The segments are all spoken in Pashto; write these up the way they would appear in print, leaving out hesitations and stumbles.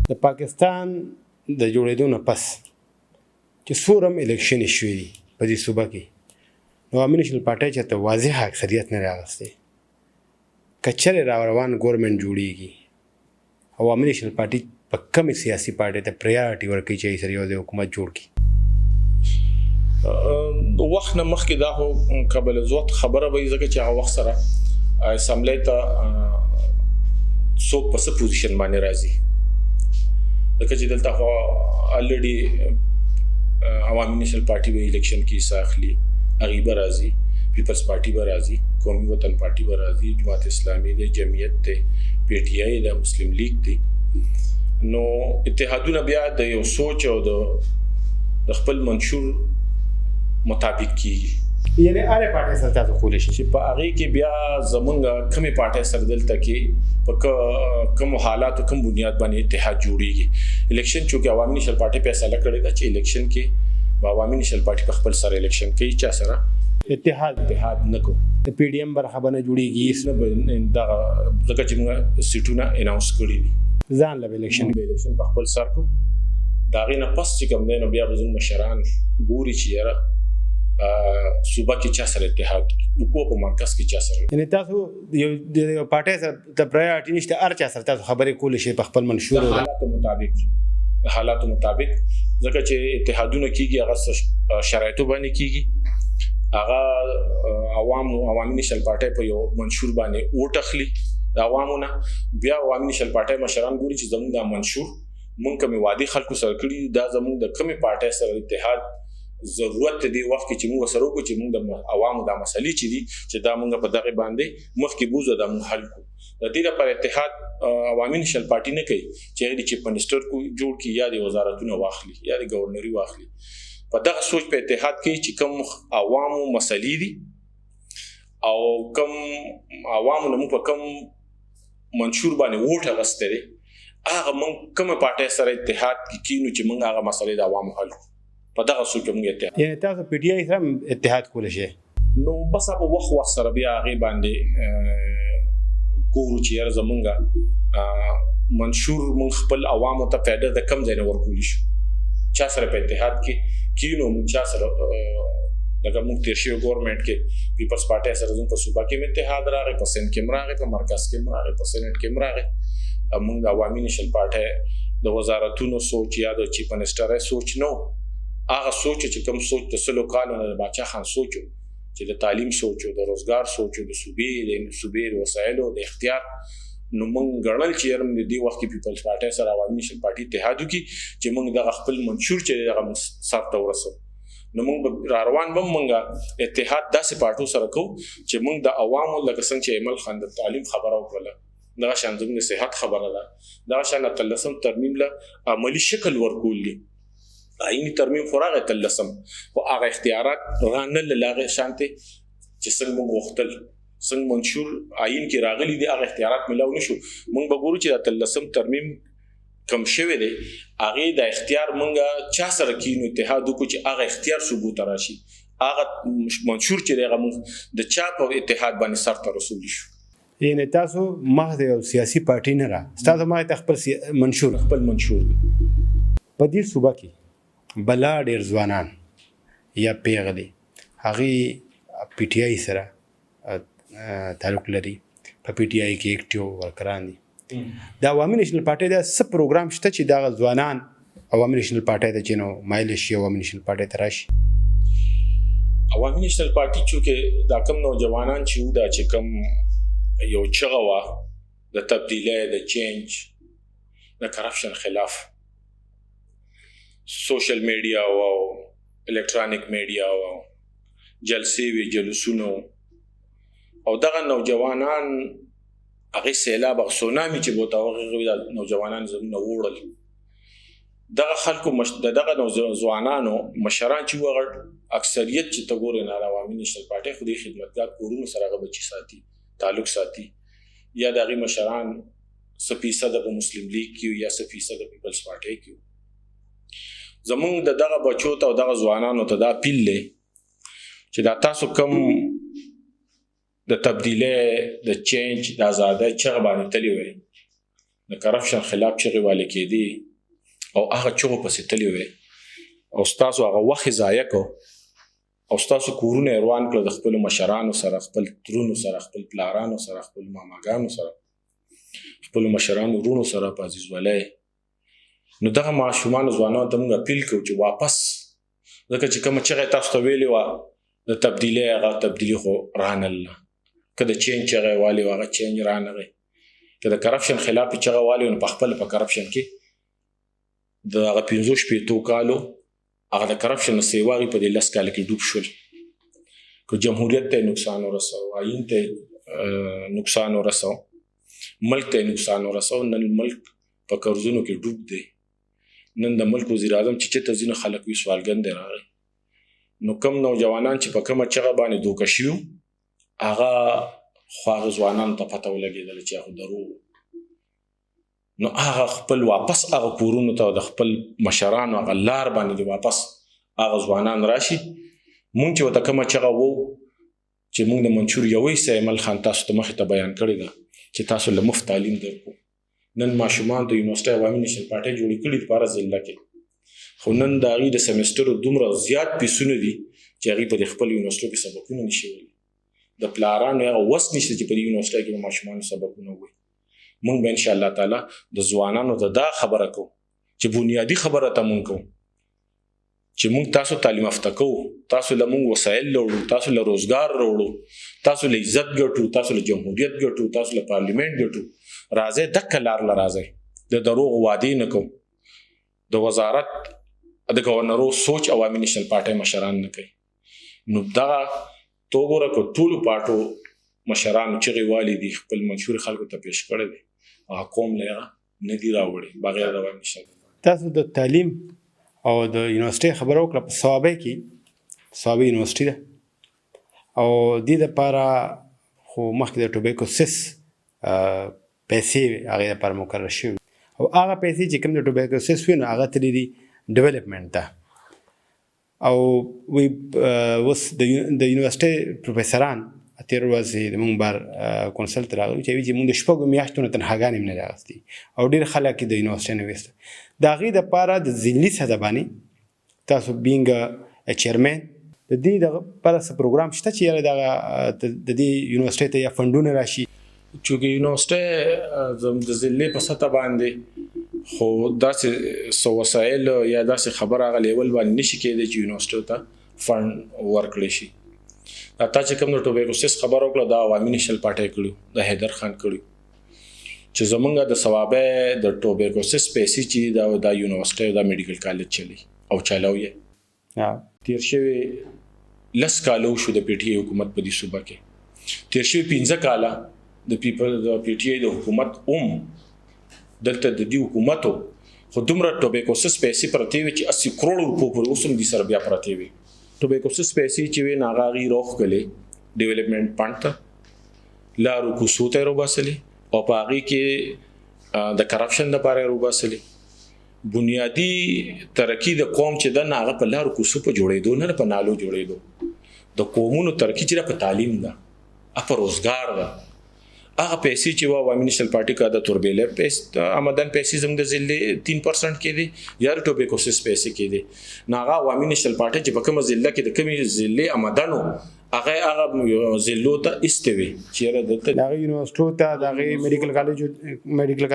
د پاکستان د جوړېدو نه پس چې څورم الیکشن شوي دي په دې صوبه کې نو عوامي نیشنل پارټۍ چېرته واضح اکثریت نه دی اخیستی. که چېرې راروان ګورمنټ جوړېږي عوامي نیشنل پارټي په کومې سیاسي پارټۍ ته پریارټي ورکوي چې سره یو ځای حکومت جوړ کړي؟ د وخت نه مخکې دا خو قبل زوت خبره به ځکه چې هغه وخت سره اسمبلی ته څوک په څه پوزیشن باندې راځي ځکه چې دلته خو الریډي عوامي نیشنل پارټي به الیکشن کې حصه اخلي، هغې به راځي، پیپلز پارټي به راځي، قومي وطن پارټي به راځي، جماعت اسلامي دی، جمعیت دی، پی ټي آی دی، مسلم لیگ دی. نو اتحادونه بیا د یو سوچ او د خپل منشور مطابق کیږي، یعنی هرې پارټۍ سره تاسو کولی شي چې په هغې کې بیا زمونږ کومې پارټۍ سره دلته کې په کومو حالاتو کوم بنیاد باندې اتحاد جوړیږي. الیکشن چونکې عوامي نیشنل پارټۍ فیصله کړې ده چې الیکشن کې به عوامي نیشنل پارټي په خپل سره الیکشن کوي، چا سره اتحاد نه کوو. د پی ډي ایم برخه به نه جوړېږي دغه ځکه چې موږ سیټونه اناونس کړي دي، ځان له الیکشن په خپل سر کوو. د هغې نه پس چې کوم دی نو بیا به زموږ مشران ګوري چې یاره صوبه کې چا سره اتحاد وکړو، په مرکز کې چا سره. یعنې تاسو د یو پارټۍ سره د پرایارټي نشته، هر چا سره تاسو خبرې کولی شئ په خپل منشور د حالاتو مطابق ځکه چې اتحادونه کېږي هغه شرایطو باندې کېږي. هغه عوامي نیشنل پارټۍ په یو منشور باندې ووټ اخلي د عوامو نه، بیا عوامي نیشنل پارټۍ مشران ګوري چې زموږ دا منشور موږ کومې وعدې خلکو سره کړي دا زموږ د کومې پارټۍ سره اتحاد ضرورت دی وخت کې چې موږ سره وکړو چې موږ د عوامو دا مسلې چې دي چې دا موږ په دغه باندې مخکې بوزو دا موږ حل کړو. د دې لپاره اتحاد عوامي نیشنل پارټي نه کوي چې هغې د چیف منسټر جوړ کړي یا د وزارتونه واخلي یا د ګورنري واخلي. په دغه سوچ په اتحاد کې چې کوم عوامو مسلې دي او کوم عوامو نه موږ په کوم منشور باندې ووټ اخیستی دی هغه موږ کومه پارټۍ سره اتحاد کې کینو چې موږ هغه مسلې د عوامو حل کړو. په دغه سوچ موږ اتحاد، یعنې تاسو پی ټي آی سره اتحاد کولی شئ. نو بس هغه وخت سره بیا هغې باندې ګورو چې یاره زمونږ منشور موږ خپل عوامو ته فایده د کم ځای نه ورکولی شو، چا سره په اتحاد کې کینو موږ چا سره لکه موږ تېر شوي ګورمنټ کې پیپلز پارټۍ سره زموږ په صوبه کې هم اتحاد راغی، په سند کې هم راغی، په مرکز کې هم راغی، په سینټ کې هم راغی. موږ د عوامي نیشنل پارټۍ د وزارتونو سوچ یا د چیف منسټر سوچ نه و، هغه سوچ چې کوم سوچ د سلو کالو نه د باچا خان سوچ چې د تعلیم سوچ د روزګار سوچ د صوبې د وسایلو د اختیار. نو موږ ګڼل چې یاره د دې وخت کې پیپلز پارټۍ سره عوامي نیشنل پارټي اتحاد وکړي چې موږ دغه خپل منشور چې دغه سر ته ورسوو. نو موږ را روان به موږ اتحاد داسې پارټو سره کوو چې موږ د عوامو لکه څنګه چې ایمل خان د تعلیم خبره وکړله، دغه شان زموږ د صحت خبره ده، دغه شان 13 ترمیم له عملي شکل ورکول دي. آئینی ترمیم خو راغی 13 خو هغه اختیارات رانه له هغې شانتې چې څنګه موږ غوښتل څنګه منشور آئین کې راغلي دي هغه اختیارات میلاو نشو. موږ به ګورو چې د 13 ترمیم کم شوی دی هغې د اختیار موږ چا سره کینو اتحاد وکړو چې هغه اختیار ثبوت راشي، هغه منشور چې دی هغه موږ د چا په اتحاد باندې سر ته رسولی شو. یعنې تاسو محض یو سیاسي پارټي نه را ستاسو محض خپل منشور دی. په دې صوبه کې بلا ډېر ځوانان یا پیغلې هغې پی ټي آی سره تعلق لري، په پی ټي آی کې ایکټیو ورکران دي. د عوامي نیشنل پارټۍ دا څه پروګرام شته چې دغه ځوانان عوامي نیشنل پارټۍ ته چې نو مایل شي عوامي نیشنل پارټۍ ته راشي؟ عوامي نیشنل پارټي چونکې دا کم نوجوانان چې وو دا چې کم یو چغه وه د تبدیلۍ د چینج د کرپشن خلاف، سوشل میډیا او الکترونیک میډیا او جلسې وي جلوسونو او دغه نوجوانان هغې سیلاب او سونامي چې بوته هغې دا نوجوانان زمونه ووړل. دغه خلکو دغه ځوانانو مشران چې وغه اکثریت چې ته ګورې نه عوامي نیشنل پارټۍ خو دې خدمتګار کورونو سره هغه بچي ساتي، تعلق ساتي، یا د هغې مشران څه فیصده په مسلم لیگ کې یا څه فیصده پیپلز پارټۍ کې. زمونږ د دغه بچو ته او دغه ځوانانو ته دا اپیل دی چې دا تاسو کوم د تبدیلۍ د چینج د ازادۍ چغه باندې تللی وئ، د د کرپشن خلاف چغې والې کېدې او هغه چغو پسې تللی وې او ستاسو هغه وخت ضایع کو او ستاسو کورونه روان کړل د خپلو مشرانو سره، خپل ترونو سره، خپل پلارانو سره، خپل ماماګانو سره، خپلو مشرانو ورونو سره په عزیزولۍ. نو دغه ماشومانو ځوانانو ته موږ اپیل کوو چې واپس، ځکه چې کومه چغه تاسو ته ویلې وه د تبدیلۍ، هغه تبدیلي خو رانغله. که د چینج چغه یې والې وه هغه چینج رانغی. که د کرپشن خلاف یې چغه والې وه نو پخپله په کرپشن کې د هغه 15 کالو هغه د کرپشن نه سیوا هغوی په دې 10 کاله کې ډوب شول. که جمهوریت ته یې نقصان ورسو، آیین ته یې نقصان ورسو، ملک ته یې نقصان ورسو. نن ملک په قرضونو کې ډوب دی. نن د ملک وزیر اعظم چې چېرته ځینې خلک وي سوالګن دی راغی. نو کم نوجوانان چې په کومه چغه باندې دوکه شوي هغه خو هغه ځوانانو ته پته ولګېدله چې هغه دروغ. نو هغه خپل واپس هغه کورونو ته د خپل مشرانو هغه لار باندې واپس هغه ځوانان راشي. مونږ چې ورته کومه چغه وو چې مونږ د منشور یوې سیمل خان تاسو ته مخې ته بیان کړې ده چې تاسو له مفت تعلیم درکو. نن ماشومان د یونیورسټۍ عوامي نیشنل پارټۍ جوړې کړي دي په هره ضلع کې، خو نن د هغوی د سمسټرو دومره زیات پیسونه دي چې هغوی په دې خپل یونیورسټو کې سبقونه نشي ویلی. د پلارانو هغه وس نشته چې په دې یونیورسټۍ کې به ماشومانو سبقونه ووایي. مونږ به انشاءالله تعالی د ځوانانو ته دا خبره کوو چې بنیادي خبره ته مونږ کوو چې مونږ تاسو تعلیم یافته کوو، تاسو له مونږ وسایل راوړو، تاسو له روزګار راوړو، تاسو له عزت ګټو، تاسو له جمهوریت ګټو، تاسو له پارلیمنت ګټو. راځئ دغه لار له راځئ، د دروغو وعدې نه کوو. د وزارت د ګورنرو سوچ عوامي نیشنل پارټۍ مشران نه کوي. نو دغه تو ګوره که ټولو پارټو مشرانو چغې والې دي، خپل منشور خلکو ته پیش کړی دی، هغه قوم له هغه نه دي راوړی بغیر د عوامي نیشنل. تاسو د تعلیم او د یونیورسټۍ خبره وکړه. په صوابۍ کې صوابۍ یونیورسټي ده او دې دپاره خو مخکې د ټوبیکوسس پیسې هغې دپاره مقرر شوي او هغه پیسې چې کوم د ټوبیکوسس وي نو هغه تللی دي ډیولپمنټ ته. او وی اوس د یونیورسټۍ پروفیسران تېره ورځ زموږ بار کونسل ته راغلي چې وایي چې موږ د 6 میاشتو نه تنخواګانې هم نه دي اخیستې او ډېر خلک یې د یونیورسټۍ نه ویسته. د هغې دپاره د ضلعي سطح باندې تاسو بینګ چیرمین د دې دپاره څه پروګرام شته چې یاره دغه د دې یونیورسټۍ ته یا فنډونه راشي؟ چونکې یونیورسټۍ د ضلعې په سطح باندې خو داسې څه وسایل یا داسې خبر هغه لیول باندې نشي کېدی چې یونیورسټیو ته فنډ ورکړی شي. تا چې کوم د ټوبیکوسس خبر وکړه دا عوامي نیشنل پارټۍ کړي، د حیدر خان کړي چې زمونږ د صوابۍ د ټوبیکوسس پیسې چې دا یونیورسټۍ دا میډیکل کالج چلی او چلاو یې تیر شوي 10 کاله شو د پی ټي آی حکومت په دې صوبه کې. تیر شوي 15 کاله د پی ټي آی د حکومت دلته د دې حکومتو خو دومره ټوبیکوسس پیسې پرتې وي چې 80 کروڑ روپو پورې اوس هم دې سره بیا پرتې وي. ټوبیکوسس پیسې چې وي نو هغه هغوی راوښکلې ډیولپمنټ فنډ ته، لارو کوڅو ته یې راوباسلې او په هغې کې د کرپشن دپاره یې راوباسلې. بنیادي ترقي د قوم چې ده نه هغه په لارو کوڅو په جوړېدو نه په نالو جوړېدو. د قومونو ترقي چې ده په تعلیم ده، په روزګار ده. هغه پیسې چې و عوامي نیشنل پارټي کا د توربېلې آمدن پیسې زموږ د ضلع 3% کې دي یا د ټوبیکوسس پیسې کې دي. نو هغه عوامي نیشنل پارټي چې په کومه ضلع کې د کومې ضلع آمدنو هغه ضلعو ته ایستې وي چې دلته د هغې یونیورسټو ته د هغې میډیکل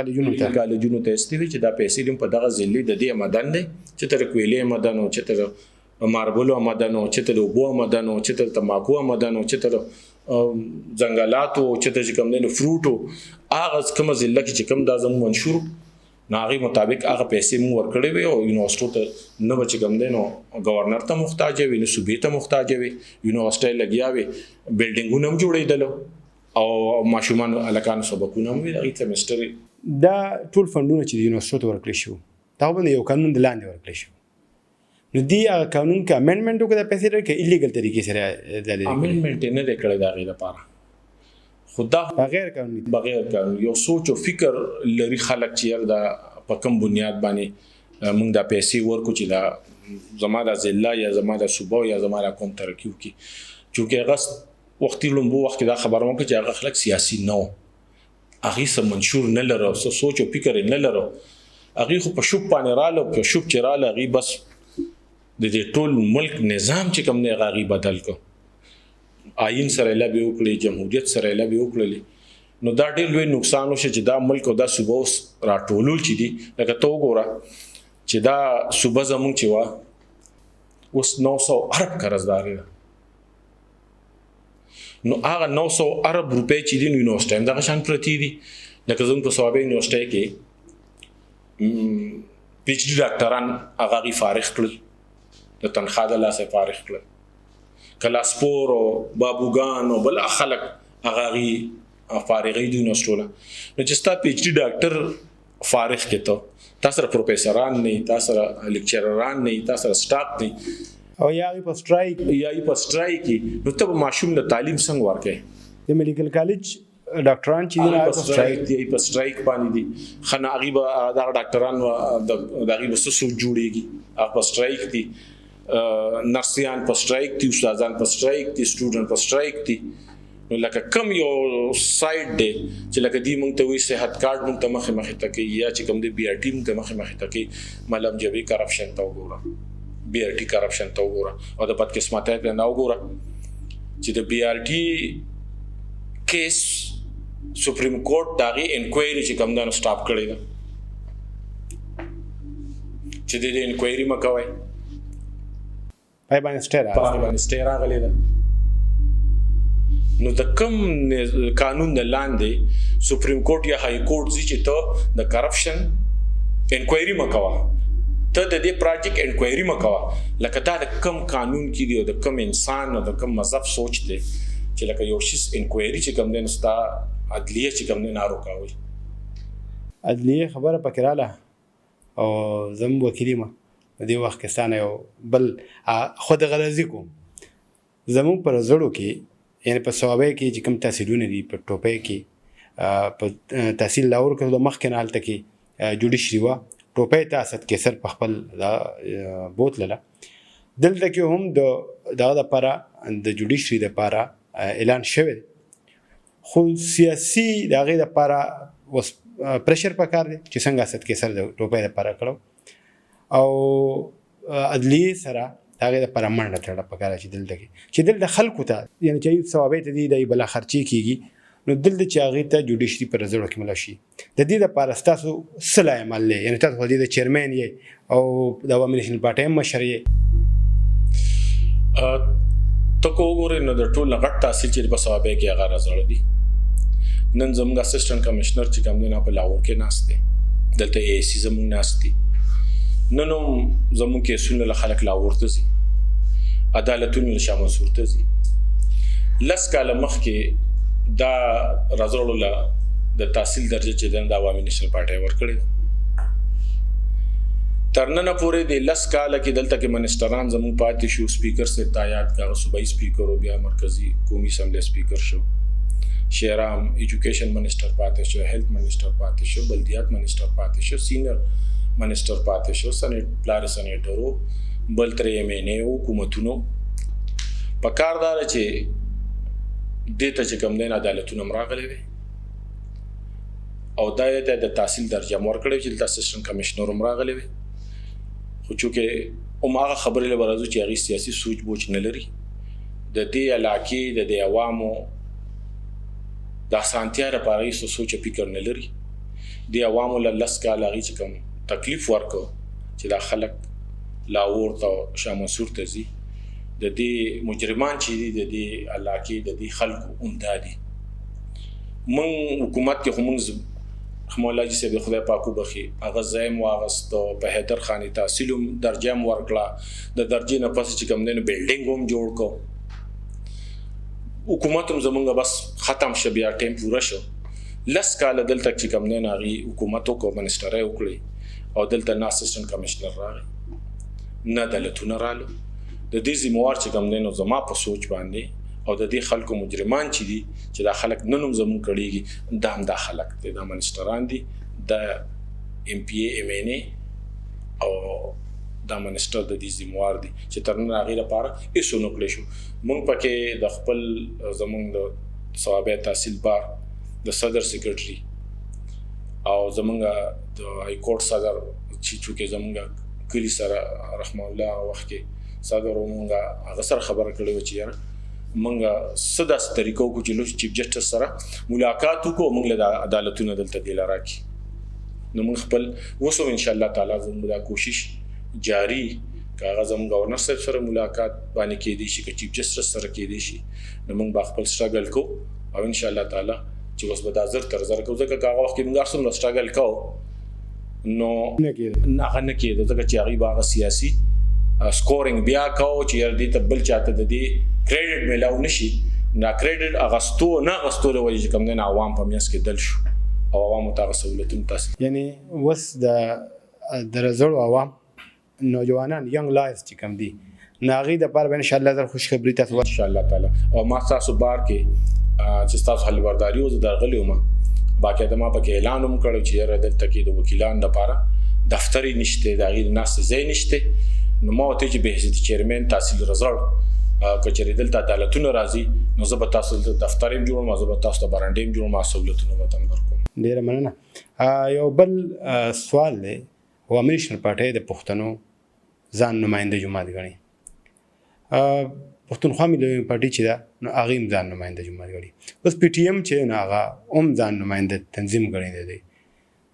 کالجونو ته ایستې وي چې دا پیسې دي په دغه ضلع د دې آمدن دی چې تر کویلې آمدن او چې تر ماربلو آمدن او چې تر اوبو آمدن او چې تر تماکو آمدن او چې تر ځنګلاتو چې ته چې کوم دی نو فروټو هغه کومه ضلع کې چې کوم دا زموږ منشور نو هغې مطابق هغه پیسې مونږ ورکړې وې او یونیورسټو ته نه به چې کوم دی نو ګورنر ته محتاجه وي، نه صوبې ته محتاجه وي. یونیورسټۍ لګیا وي، بلډینګونه هم جوړېدلو او ماشومانو هلکانو سبقونه هم وي. د هغې سمسټر دا ټول فنډونه چې د یونیورسټو ته ورکړی شو دا باندې یو قانون د لاندې ورکړی شو. نو دی هغه قانون کې امینډمنټ وکړه د پیسې ډېر کې ایلیګل طریقې سره امینډمنټ یې نه دی کړی د هغې دپاره، خو دا بغیر قانون یو سوچ او فکر لري خلک چې یار دا په کوم بنیاد باندې موږ دا پیسې ورکو چې دا زما د ضلع یا زما د صوبه یا زما د قوم ترقي وکړي. چونکې هغه وختي لومبو وخت کې دا خبره وکړه چې هغه خلک سیاسي نه و، هغه سم منشور نه لرو سوچ او فکر نه لرو هغه خو په شوب باندې رااله په شوب چراله هغه بس د دې ټول ملک نظام چې کوم نه هغه بدل کو آئین سره لبه وکړي جمهوریت سره لبه وکړي نو دا ډېر لوی نقصان وشي چې دا ملک او دا صوبه راټولول چي دي لکه تو ګوره چې دا صوبه زمونږ چې وا اوس 900 ارب قرضداري ده نو هغه 900 ارب روپۍ چې دي نو یونیورسيټي دا شان پرتی دي لکه زموږ په صوابه یونیورسيټي کې پی ایچ ډي ډاکټران هغه فارغ کړل د تنخواه د لاسه فارغ کړل کلاسپور او بابوګان او بل خلک هغه فارغي دي نوستوله نو چې ستا پی ایچ ډي ډاکټر فارغ کېته تاسو سره پروفیسوران نه تاسو سره لیکچرران نه تاسو سره سټاف نه او یا په سټرایک نو ته ماشوم له تعلیم څنګه ورکې د میډیکل کالج ډاکټران چې نه په سټرایک باندې دي خنا غیبه دا ډاکټران د غیبه سسو جوړيږي هغه په سټرایک دي نرسيان په سټرایک دي استادان په سټرایک دي سټوډنټ په سټرایک دي نو لکه کم یو سایډ دی چې لکه دی مونږ ته وی صحت کارت مونږ ته مخه تکي یا چې کوم دی بي ار ټي مونږ ته مخه تکي ملم جبي کرپشن تا وګوره بي ار ټي کرپشن تا وګوره او د پد قسمته په نه وګوره چې د بي ار ټي کیس سپریم کورټ داغي انکوایري چې کوم دا سٹاپ کړی دا چې د انکوایري مکوي پای باندې سټیر راغلی دا نو د کم قانون د لاندې سپریم کورټ یا های کورټ چې ته د کرپشن انکوایري مکوا ته د دې پروجیکټ انکوایري مکوا لکه دا د کم قانون کې دی او د کم انسان او د کم مذهب سوچ دی چې لکه یو شی انکوایري چې کوم دین ستا عدلیه چې کوم دین اروکاوي عدلیه خبره پکراله او زم وکیلی ما د دې وخت کې ستانه یو بل خود غرضی کوم زمون پر زړو کې یعنی په صوابه کې چې کوم تحصیلونه دي په ټوپه کې په تحصیل لاور کې د مخ کې نه حالت کې جوډیشري وا ټوپه تاسو کې سر په خپل بوتله دلته کې هم د لپاره د جوډیشري لپاره اعلان شوی خو سیاسي دغه لپاره وس پرشر پکار دي چې څنګه ست کې سر د ټوپه لپاره کړو او عدلیه سره هغه د پرمانډه تړه پکاره چې دلته خلکو ته یعنی چې ثوابت دي د بل خرچي کیږي نو دلته چې هغه ته جوډیشري پر زړه کې ملشي د دې لپاره تاسو صلاح عمل لې یعنی تاسو د چیرمن یې او د عوامي نېشنل پارټي مشر یې ته کوګورې نو د ټول غټ تحصیل چې په ثوابه کې هغه راځړ دي نن زموږ اسسټنټ کمشنر چې کوم نه په لاهور کې ناشته دلته ای سی زموږ ناشتي نن زموږ کې سن له خلک لاهور ته زی عدالتونه له شاه منصور ته زی لس کاله مخکې دا راځول له د تحصیل درجه چې د عوامي نېشنل پارټي ورکړي ترننه پورې د لس کاله کې دلته کې منسټران زموږ پاتې شو سپیکر سے تایید کا صوبایي سپیکر او بیا مرکزی قومي اسمبلی سپیکر شو شهرام ایجوکیشن منسٹر پاتې شو هیلث منسٹر پاتې شو بلدیات منسٹر پاتې شو سینیئر منسٹر پاتې شو سنټ پلار سنټرو بل ترې ایم ان ای حکومتونو په کاردار چې دته چې کوم دین عدالتونه مراغلي وي او د تحصیل درجه مور کړی چې د اسسټنټ کمشنر مراغلي وي خو چې هغه خبرې له ورځو چې هغه سیاسي سوچ بوج نه لري د دې علاقې د عوامو د سانتیا لپاره هیڅ سوچ فکر نه لري د عوامو له لس کاله هغه چې کوم تکلیف ورکو چې دا خلک لاهور ته شاه منصور ته زی د دې مجرمان چې دي د دې علاقې د دې خلکو امدادي من حکومت کې هم مولاجي سي د خدای پاکو بخي هغه زایم واغست په حیدر خاني تحصیلم درجه م ورکړه د درجه نه پس چې کوم دنه بلډینګ هم جوړ کو حکومت هم زمونږ بس ختم شو بیا ټیم پوره شو لس کال دلته چې کوم نه غي حکومت کو منسټر وکړي او دلته نه اسسټنټ کمشنر راغی نه دلتونه رالو د دې زموار چې کوم نه زما په سوچ باندې او د دې خلکو مجرمان چې دي چې دا خلک ننوم زمون کړيږي دا هم دا خلک دي دا منسټران دي د ام پی ای ام ان ای او دا منسټر د دې زموار دي چې ترنه غیره لپاره ایسو نو کړی شو مونږ پکې د خپل زمون د ثوابه تحصیل بار د صدر سیکریټري او زمونږ د های کورټ صدر چې چونکې زمونږ کلي سره رحمه الله وخت کې صدر مونږ هغه سره خبره کړې وه چې یاره مونږ څه داسې طریقه وکړو چې لوی چیف جسټس سره ملاقات وکړو مونږ له عدالتونه دلته دی راکړي نو مونږ خپل اوس هم انشاءالله تعالی زموږ دا کوشش جاری که هغه زموږ گورنر صاحب سره ملاقات باندې کېدی شي که چیف جسټس سره کېدی شي نو مونږ به خپل سټرګل کوو او انشاءالله تعالی چې اوس به دا زر تر زر کوو ځکه که هغه وخت کې مونږ هر څومره سټرګل کوو نو هغه نه کېده ځکه چې هغوی به هغه سیاسي سکورینګ بیا کوو چې یار دې ته بل چاته د دې کریډټ میلاو نشي نا کریډټ اغستو نه اغستو له وجې چې کوم دی نه عوام په منځ کې دل شو او عوامو ته هغه سهولتونه تحصیل یعنې اوس د زړو عوام نوجوانان ینګ لایز چې کوم دي نو هغوی دپاره به انشاءالله در خوشخبري تاسو انشاءالله تعالی او ما ستاسو بار کې چې ستاسو حلبرداري و زه درغلی وم باقاعده ما پکې اعلان هم کړی چې یاره دلته کې د وکیلانو دپاره دفتر یې نشته د هغې د ناستې ځای نشته نو ما ورته چې به حضرت چیرمین تحصیل رزړ که چېرې دلته عدالتونه راځي نو زه به تاسو دلته دفتر هم جوړوم او زه به تاسو ته برنډې هم جوړوم او سهولتونه به هم درکوم. ډېره مننه. یو بل سوال دی عوامي نیشنل پارټۍ د پښتنو ځان نماینده جماعت ګڼي پښتونخوا ملي پارټي چې ده نو هغې هم ځان نماینده جماعت ګڼي اوس پی ټي ایم چې نو هغه هم ځان نماینده تنظیم ګڼلی دی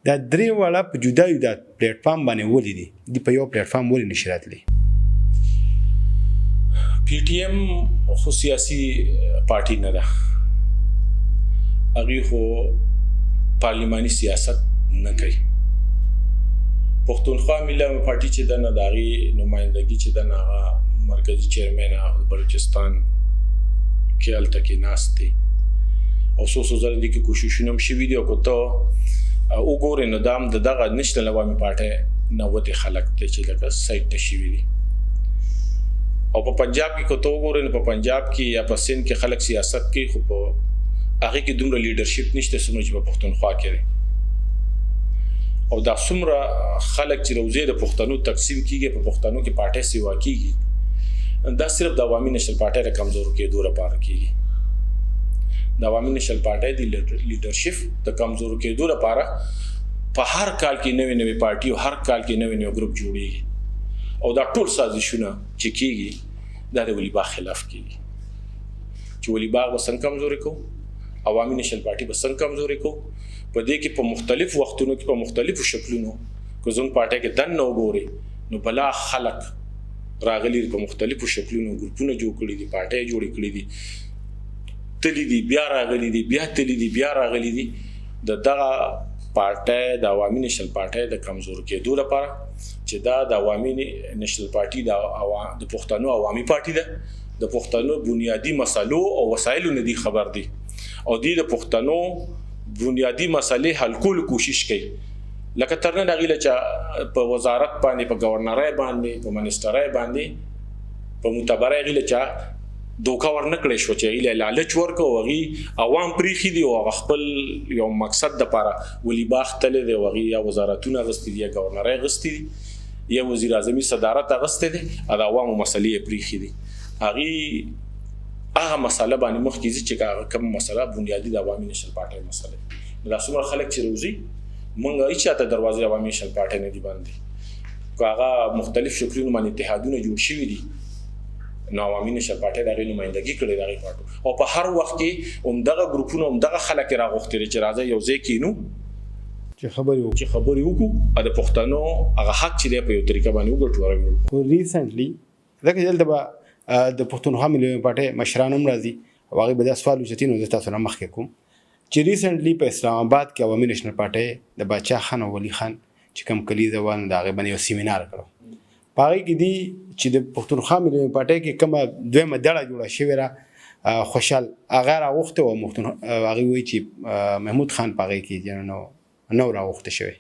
دا درې واړه په جدا جدا پلیټفارم باندې ولې دي دوی په یو پلیټفارم ولې نشي راتلی پی ټي ایم خو سیاسي پارټي نه ده هغوی خو پارلماني سیاست نه کوي پښتونخوا ملي پارټي چې ده نه د هغې نمایندګي چې ده نه هغه مرکزي چیرمین هغه بلوچستان کې هلته کې ناست دی او څو ځله دې کې کوششونه هم شوي دي او که ته وګورې نو دا هم د دغه نشنل عوامي پارټۍ نه وتې خلک دی چې لکه سایډ ته شوي دي او په پنجاب کې که ته وګورې نو په پنجاب کې یا په سند کې خلک سیاست کوي خو په هغې کې دومره لیډرشپ نشته څومره چې په پښتونخوا کې دی او دا څومره خلک چې روزې د پښتنو تقسیم کېږي په پښتنو کې پارټۍ سیوا کېږي دا صرف د عوامي نشنل پارټۍ د کمزورو کېدو لپاره کېږي د عوامي نشنل پارټۍ د لیډرشپ د کمزورو کېدو لپاره په هر کال کې نوې نوې پارټي او هر کال کې نوې نوې ګروپ جوړېږي او دا ټول سازشونه چې کېږي دا د ولیباغ خلاف کېږي چې ولیباغ به څنګه کمزوري کوو عوامي نشنل پارټي به څنګه کمزوري کوو په دې کې په مختلفو وختونو کې په مختلفو شکلونو که زموږ پارټۍ کې دننه وګورې نو بلا خلک راغلي په مختلفو شکلونو ګروپونه جوړ کړي دي پارټۍ جوړې کړي دي تللی دي بیا راغلي دي بیا تللی دي بیا راغلي دي د دغه پارټۍ د عوامي نشنل پارټۍ د کمزور کېدو لپاره چې دا د عوامي نشنل پارټي د پښتنو عوامي پارټي ده د پښتنو بنیادی مسلو او وسایلو نه دي خبر دي او دوی د پښتنو بنیادی مسلې حل کولو کوشش کوي لکه تر نن هغې له چې په وزارت باندې په ګورنرۍ باندې په منسټرۍ باندې په معتبرۍ هغې له چا دوکه ورنه کړی شوه چې هغې له لالچ ورکړه او هغې عوام پرېښي دي او هغه خپل یو مقصد دپاره ولیباغ تللی دی او هغې یا وزارتونه اخیستي دي یا ګورنرۍ اخیستي دي یا وزیر اعظمي صدارت اخیستی دی او د عوامو مسلې یې پرېښي دي هغې هغه مسله باندې مخکې ځي چې هغه کوم مسله بنیادي د عوامي نشنل پارټۍ مسله دا څومره خلک چې روزي مونږ هیڅ چاته دروازې عوامي نشنل پارټۍ نه دي باندې که هغه مختلف شکلونو باندې اتحادونه جوړ شوي دي نو عوامي نشنل پارټۍ د هغې نمایندګي کړې د هغې پارټو او په هر وخت کې همدغه ګروپونه همدغه خلک یې راغوښتي دي چې راځئ یو ځای کښېنو چې خبرې وکړو او د پښتنو هغه حق چې دی په یو طریقه باندې وګټو خو ریسنټلي ځکه دلته به د پښتونخوا ملي پارټۍ مشران هم راځي او هغوی به دا سوال وچتي نو زه تاسو نه مخکې کوم چې ریسنټلی په اسلام آباد کې عوامي نشنل پارټۍ د باچا خان او ولی خان چې کوم کلیزه وه نو د هغې باندې یو سیمینار کړی په هغې کې دي چې د پښتونخوا ملي پارټۍ کې کومه دویمه ډله جوړه شوې ده خوشحال هغه راغوښتې وه هغې وایي چې محمود خان په هغې کې نو راغوښته شوی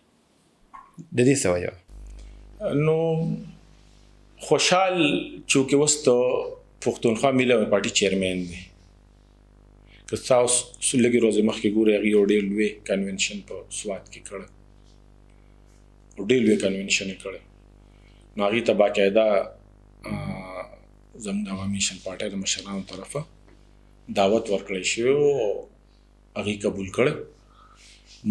د دې څه وجه نو خوشحال چونکې اوس د پښتونخوا ملي پارټي چیرمین دی که تاسو لږې ورځې مخکې ګورئ هغې یو ډېر لوی کنونشن په سوات کې کړی ډېر لوی کنونشن یې کړی نو هغې ته باقاعده زموږ د عوامي نشنل پارټۍ د مشرانو طرفه دعوت ورکړی شوی او هغې قبول کړی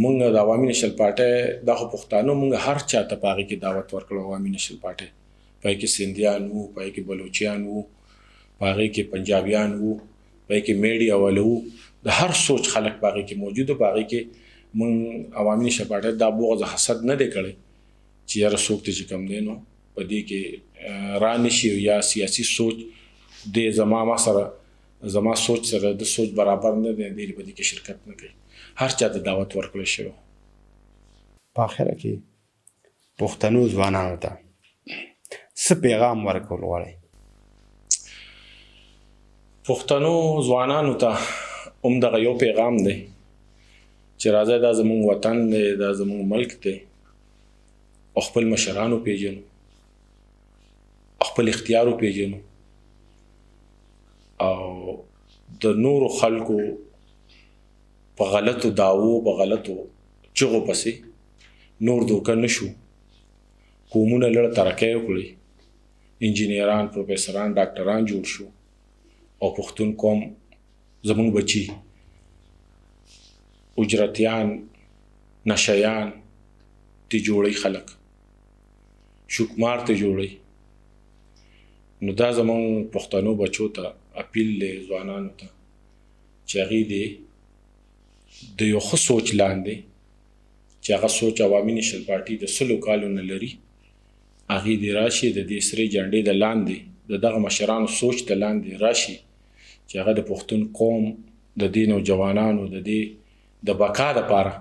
مونږ د عوامي نېشنل پارټۍ دا خو پښتانه مونږ هر چا ته په هغې کې دعوت ورکړو. عوامي نېشنل پارټۍ په هغې کې سندhiان وو، په هغې کې بلوچیان وو، په هغې کې پنجابیان وو، په هغې کې میډیا والا وو، د هر سوچ خلک په هغې کې موجود وو. په هغې کې مونږ عوامي نېشنل پارټۍ دا بغض حسد نه دی کړی چې یاره څوک ته چې کوم دی نو په دې کې را نشي یا سیاسي سوچ د زما سوچ سره د سوچ برابر نه دی، دی په دې کې شرکت نه کوي. هر چا ته دعوت ورکړی شوی. په آخره کې پښتنو ځوانانو ته څه پیغام ورکول غواړئ؟ پښتنو ځوانانو ته هم دغه یو پیغام دی چې راځئ دا زموږ وطن دی، دا زموږ ملک دی، او خپل مشران وپېژنو، خپل اختیار وپېژنو، او د نورو خلکو په غلطو دعوو په غلطو چغو پسې نور دوکه نه شو. قومونه لږ ترقی وکړي، انجینران، پروفیسران، ډاکټران جوړ شو، او پښتون قوم زموږ بچي اجرتیان، نشیان ته جوړی، خلک شکمار ته جوړی. نو دا زموږ پښتنو بچو ته اپیل دی، ځوانانو ته، چې هغې د یو ښه سوچ لاندې چې هغه سوچ عوامي نېشنل پارټي د 100 کالو نه لري، هغې دې راشي د دې سرې جنډې د لاندې د دغه مشرانو سوچ د لاندې راشي چې هغه د پښتون قوم د دې نوجوانانو د دې د بقا دپاره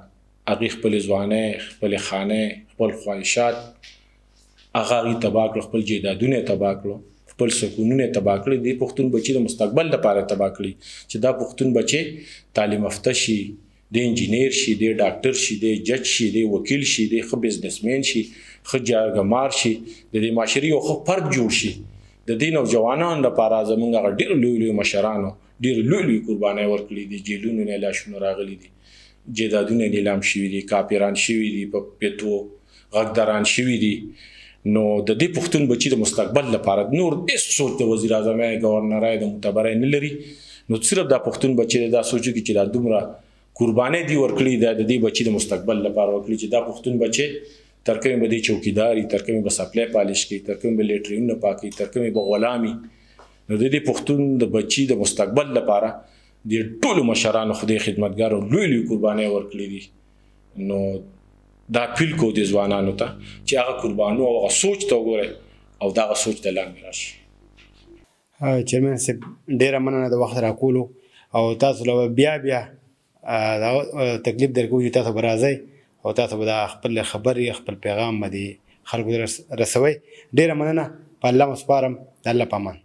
هغې خپلې ځوانۍ، خپلې خانۍ، خپل خواهشات هغه هغې تباه کړو، خپل جایدادونه یې تباه کړو، خپل سکونونه یې تباه کړي. دې پښتون بچي د مستقبل لپاره تباه کړي چې دا پښتون بچي تعلیم یافته شي، د انجینیر شي، د ډاکټر شي، د جج شي، د وکیل شي، د ښه بزنسمین شي، ښه جرګهمار شي، د دې معاشرې یو ښه فرد جوړ شي. د دې نوجوانانو لپاره زموږ هغه ډېر لوی لوی مشرانو ډېر لوی لوی قربانۍ ورکړي دي، جیلونو نه لاشونه راغلي دي، جایدادونه نیلام شوي دي، کاپیران شوي دي، په پیټرو غږداران شوي دي. نو د دې پښتون بچي د مستقبل لپاره نور هېڅ سوچ د وزیر اعظم ګورنرۍ د معتبرۍ نه لري. نو صرف دا پښتون بچي دا سوچ وکړي چې دا دومره قربانۍ دي ورکړي دا د دې بچي د مستقبل لپاره ورکړي چې دا پښتون بچي تر کومې به دې چوکیداري، تر کومې به سپلی پالش کوي، تر کومې به لیټرینونه پاکوي، تر کومې به غلامي. نو د دې پښتون د بچي د مستقبل لپاره د ټولو مشرانو خدای خدمتګارو لوی لوی قربانۍ ورکړي دي. نو دا اپیل کو د ځوانانو ته چې هغه قربانو او هغه سوچ ته وګورئ او دا هغه سوچ ته لاندې راشي. چیرمن صاحب ډېره مننه د وخت راکولو، او تاسو له بیا دا تکلیف درکوو چې تاسو به راځئ او تاسو به دا خپل خبرې، خپل پیغام به د خلکو ته رسوئ. ډېره مننه، په الله مو سپارم، د الله په امان.